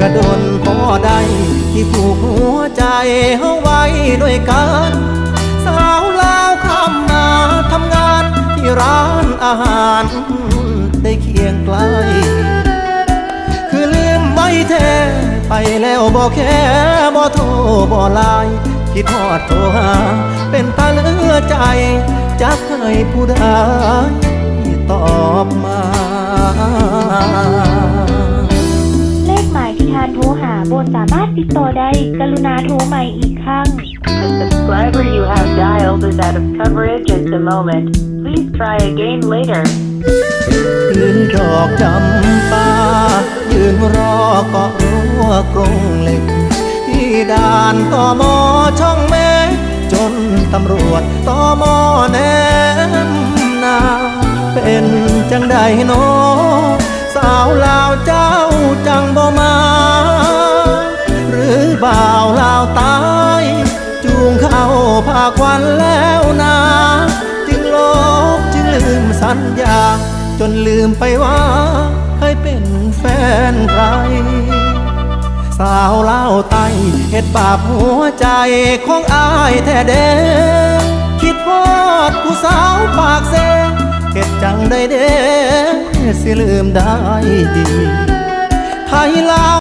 กระโดนพอได้ที่ผูกหัวใจเฮาไว้ด้วยกันสาวลาวข้ามมาทำงานที่ร้านอาหารได้เคียงไกลคือลืมไม่แท้ไปแล้วบ่แค่บ่โทรบ่ไลน์คิดฮอดโทรหาเป็นตาเหลือใจจักให้ผู้ใดตอบมาเลขหมายที่ท่านโทรหาบนสามารถติดต่อได้กรุณาโทรใหม่อีกครั้ง The subscriber you have dialed is out of coverage at the moment. Please try again later. ยืนดอกจำปายืนรอเกาะรั้วกรงเหล็กที่ด่านตมช่องเมฆจนตำรวจตมแนมนาเป็นจังใดโนสาวลาวเจ้าจังบ่มาหรือบ่าวลาวตายจูงเข้าพาควันแล้วนาจึงลบจึงลืมสัญญาจนลืมไปว่าเคยเป็นแฟนใครสาวลาวไต้เฮ็ดบาปหัวใจของอายแท้เด้คิดฮอดผู้สาวปากเซเฮ็ดจังได้เด้สิลืมได้ดีไทยลาว